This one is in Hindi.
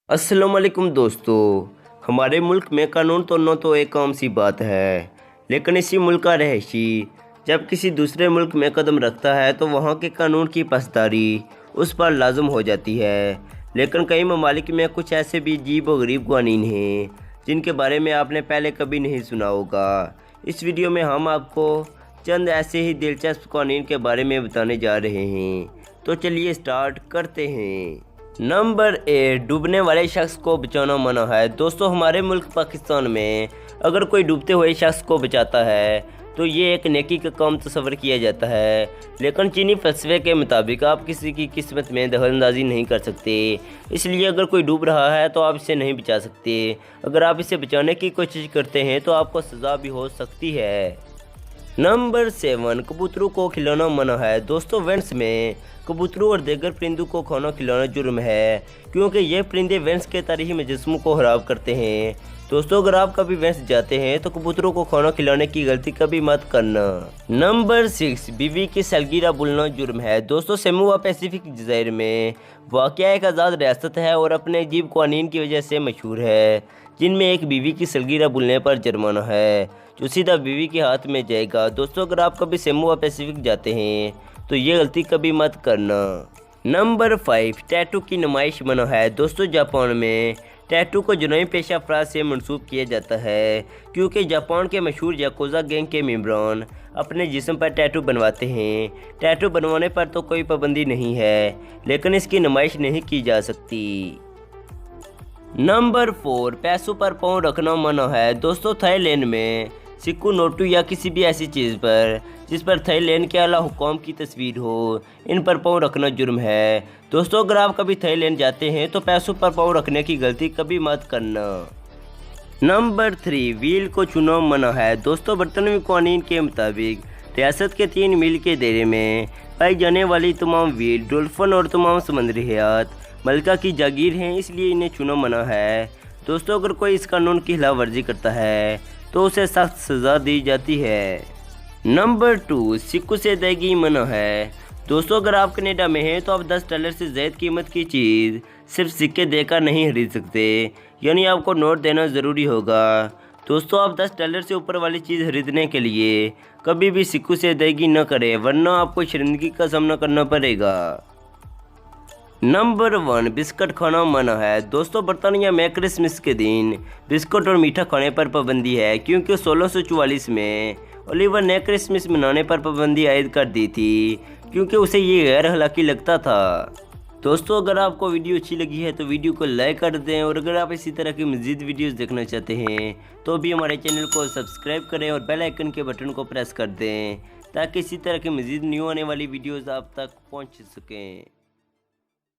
अस्सलाम वालेकुम दोस्तों। हमारे मुल्क में कानून तोड़ना तो एक आम सी बात है, लेकिन इसी मुल्क का रहायशी जब किसी दूसरे मुल्क में कदम रखता है तो वहाँ के कानून की पासदारी उस पर लाजम हो जाती है। लेकिन कई ममालिक में कुछ ऐसे भी अजीब व गरीब कानून हैं जिनके बारे में आपने पहले कभी नहीं सुना होगा। इस वीडियो में हम आपको चंद ऐसे ही दिलचस्प कानून के बारे में बताने जा रहे हैं, तो चलिए स्टार्ट करते हैं। नंबर 8, डूबने वाले शख्स को बचाना मना है। दोस्तों, हमारे मुल्क पाकिस्तान में अगर कोई डूबते हुए शख्स को बचाता है तो ये एक नेकी का काम तस्वर किया जाता है, लेकिन चीनी फ़लसफ़े के मुताबिक आप किसी की किस्मत में दखलअंदाज़ी नहीं कर सकते। इसलिए अगर कोई डूब रहा है तो आप इसे नहीं बचा सकते। अगर आप इसे बचाने की कोशिश करते हैं तो आपको सज़ा भी हो सकती है। नंबर 7, कबूतरों को खिलाना मना है। दोस्तों, वेंस में कबूतरों और दीगर परिंदों को खाना खिलाना जुर्म है, क्योंकि ये परिंदे वेंस के तारीखी मजस्मों को खराब करते हैं। दोस्तों, अगर आप कभी वेंस जाते हैं तो कबूतरों को खाना खिलाने की गलती कभी मत करना। नंबर 6, बीवी की सालगिरह भूलना जुर्म है। दोस्तों, सेमोआ पैसिफिक जज़ीरे में वाक़या एक आज़ाद रियासत है और अपने अजीब कानून की वजह से मशहूर है, जिनमें एक बीवी की सालगिरह भूलने पर जुर्माना है जो सीधा बीवी के हाथ में जाएगा। दोस्तों, अगर आप कभी सेमोआ पैसिफिक जाते हैं तो ये गलती कभी मत करना। नंबर 5, टैटू की नुमाइश मना है। दोस्तों, जापान में टैटू को जुर्मी पेशा अफराद से मंसूब किया जाता है, क्योंकि जापान के मशहूर याकुज़ा गैंग के मेंबरान अपने जिस्म पर टैटू बनवाते हैं। टैटू बनवाने पर तो कोई पाबंदी नहीं है, लेकिन इसकी नुमाइश नहीं की जा सकती। नंबर 4, पैसों पर पाँव रखना मना है। दोस्तों, थाईलैंड में सिक्कों, नोटों या किसी भी ऐसी चीज़ पर जिस पर थाईलैंड के आला हुक्काम की तस्वीर हो, इन पर पाँव रखना जुर्म है। दोस्तों, अगर आप कभी थाईलैंड जाते हैं तो पैसों पर पाँव रखने की गलती कभी मत करना। नंबर 3, व्हील को छूना मना है। दोस्तों, बरतानवी कानून के मुताबिक रियासत के 3 मील के दायरे में पाई जाने वाली तमाम व्हील, डॉल्फिन और तमाम समुद्री हयात मलका की जागीर हैं, इसलिए इन्हें छूना मना है। दोस्तों, अगर कोई इस कानून की खिलाफ वर्जी करता है तो उसे सख्त सज़ा दी जाती है। नंबर 2, सिक्कों से अदायगी मना है। दोस्तों, अगर आप कनाडा में हैं तो आप $10 से ज़्यादा कीमत की चीज़ सिर्फ सिक्के देकर नहीं खरीद सकते, यानी आपको नोट देना ज़रूरी होगा। दोस्तों, आप $10 से ऊपर वाली चीज़ खरीदने के लिए कभी भी सिक्कों से अदायगी न करें, वरना आपको शर्मिंदगी का सामना करना पड़ेगा। नंबर 1, बिस्कुट खाना मना है। दोस्तों, बरतानिया में क्रिसमस के दिन बिस्कुट और मीठा खाने पर पाबंदी है, क्योंकि 1644 में ओलिवर ने क्रिसमस मनाने पर पाबंदी आयद कर दी थी, क्योंकि उसे ये गैर अखलाकी लगता था। दोस्तों, अगर आपको वीडियो अच्छी लगी है तो वीडियो को लाइक कर दें, और अगर आप इसी तरह की मज़ीद वीडियोस देखना चाहते हैं तो भी हमारे चैनल को सब्सक्राइब करें और बेल आइकन के बटन को प्रेस कर दें, ताकि इसी तरह की मज़ीद न्यू आने वाली वीडियोज़ आप तक पहुँच सकें।